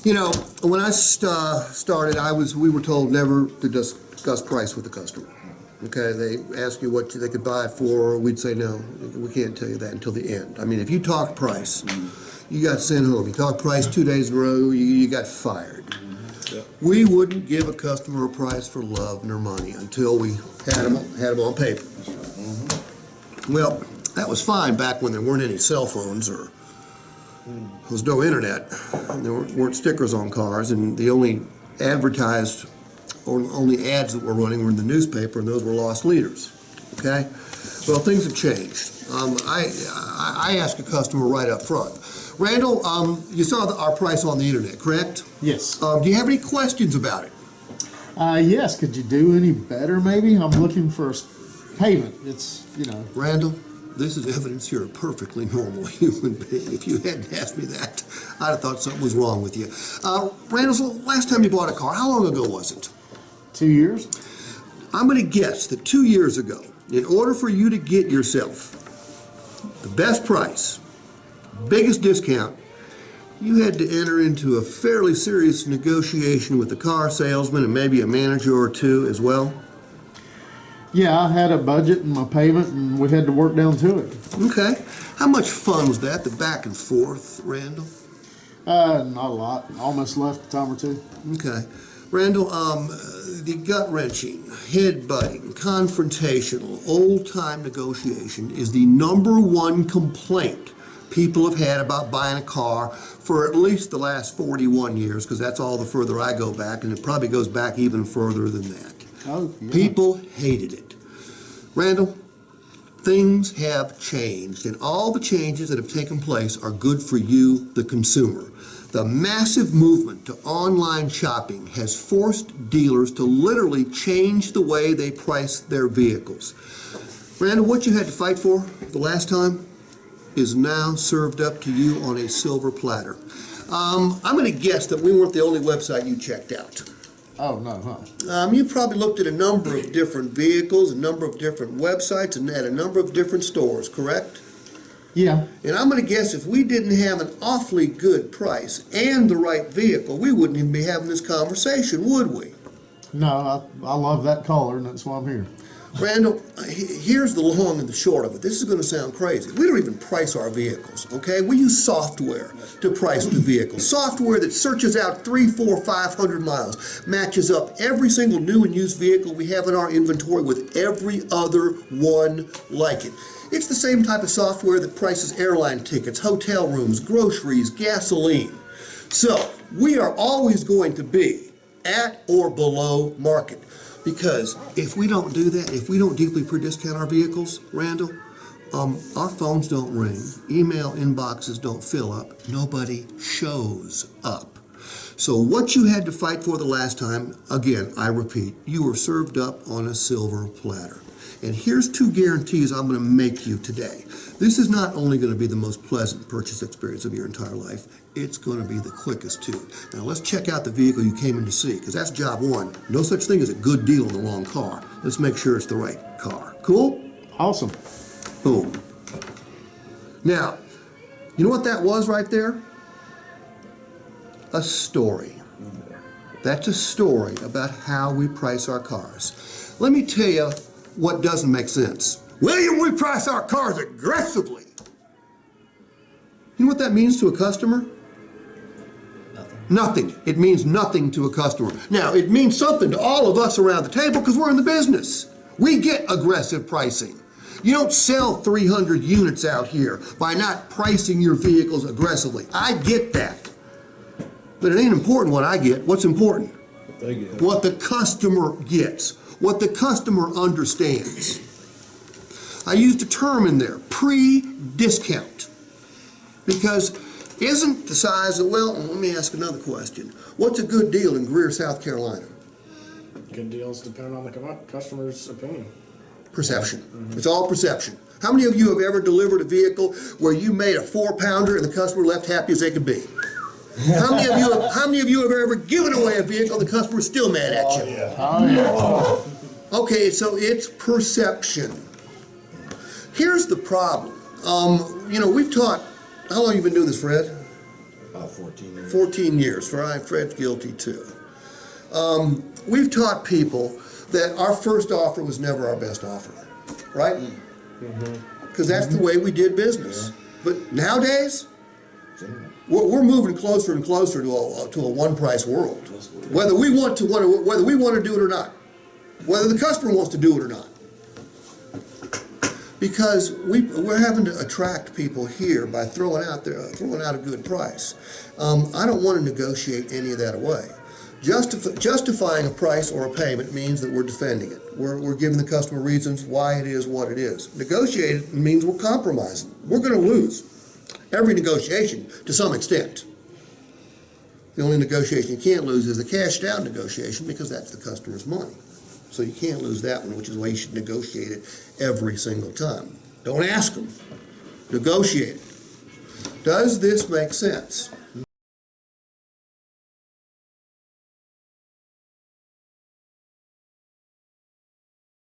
You know, when I started, we were told never to discuss price with the customer. Okay, they ask you what they could buy it for, we'd say no, we can't tell you that until the end. I mean, if you talk price, you got sent home. You talk price 2 days in a row, you got fired. We wouldn't give a customer a price for love nor money until we had them on paper. Well, that was fine back when there weren't any cell phones or there was no internet. There weren't stickers on cars, and the only advertised or only ads that were running were in the newspaper, and those were lost leaders. Okay? Well, things have changed. I ask a customer right up front, Randall, you saw our price on the internet, correct? Yes. Do you have any questions about it? Yes. Could you do any better, maybe? I'm looking for a payment. It's, you know. Randall, this is evidence you're a perfectly normal human being. If you hadn't asked me that, I'd have thought something was wrong with you. Randall, so last time you bought a car, how long ago was it? 2 years. I'm going to guess that 2 years ago, in order for you to get yourself the best price, biggest discount, you had to enter into a fairly serious negotiation with the car salesman and maybe a manager or two as well. Yeah, I had a budget and my payment, and we had to work down to it. Okay. How much fun was that, the back and forth, Randall? Not a lot. Almost left a time or two. Okay. Randall, the gut-wrenching, head-butting, confrontational, old-time negotiation is the #1 complaint people have had about buying a car for at least the last 41 years, because that's all the further I go back, and it probably goes back even further than that. Oh, yeah. People hated it. Randall, things have changed, and all the changes that have taken place are good for you, the consumer. The massive movement to online shopping has forced dealers to literally change the way they price their vehicles. Randall, what you had to fight for the last time is now served up to you on a silver platter. I'm going to guess that we weren't the only website you checked out. Oh, no, huh? You probably looked at a number of different vehicles, a number of different websites, and at a number of different stores, correct? Yeah. And I'm going to guess if we didn't have an awfully good price and the right vehicle, we wouldn't even be having this conversation, would we? No, I love that color, and that's why I'm here. Randall, here's the long and the short of it. This is going to sound crazy. We don't even price our vehicles, okay? We use software to price the vehicle. Software that searches out 300, 400, 500 miles, matches up every single new and used vehicle we have in our inventory with every other one like it. It's the same type of software that prices airline tickets, hotel rooms, groceries, gasoline. So, we are always going to be at or below market. Because if we don't do that, if we don't deeply discount our vehicles, Randall, our phones don't ring, email inboxes don't fill up, nobody shows up. So what you had to fight for the last time, again, I repeat, you were served up on a silver platter. And here's 2 guarantees I'm going to make you today. This is not only going to be the most pleasant purchase experience of your entire life, it's going to be the quickest too. Now let's check out the vehicle you came in to see, because that's job 1. No such thing as a good deal on the wrong car. Let's make sure it's the right car. Cool? Awesome. Boom. Now, you know what that was right there? A story. That's a story about how we price our cars. Let me tell you what doesn't make sense. William, we price our cars aggressively. You know what that means to a customer? Nothing. It means nothing to a customer. Now, it means something to all of us around the table because we're in the business. We get aggressive pricing. You don't sell 300 units out here by not pricing your vehicles aggressively. I get that. But it ain't important what I get. What's important? What they get. What the customer gets. What the customer understands. I used a term in there, pre-discount. Because isn't the size of, well, let me ask another question. What's a good deal in Greer, South Carolina? Good deals depend on the customer's opinion. Perception. It's all perception. How many of you have ever delivered a vehicle where you made a 4-pounder and the customer left happy as they could be? How many of you have ever given away a vehicle and the customer's still mad at you? Oh, yeah. Okay, so it's perception. Here's the problem. You know, we've taught, how long have you been doing this, Fred? About 14 years. 14 years. Fred's guilty too. We've taught people that our first offer was never our best offer, right? Because that's the way we did business. But nowadays, we're moving closer and closer to a one-price world, whether we want to do it or not, whether the customer wants to do it or not. Because we're having to attract people here by throwing out a good price. I don't want to negotiate any of that away. Justifying a price or a payment means that we're defending it. We're giving the customer reasons why it is what it is. Negotiate means we're compromising. We're going to lose every negotiation to some extent. The only negotiation you can't lose is the cash down negotiation, because that's the customer's money. So you can't lose that one, which is why you should negotiate it every single time. Don't ask them. Negotiate it. Does this make sense?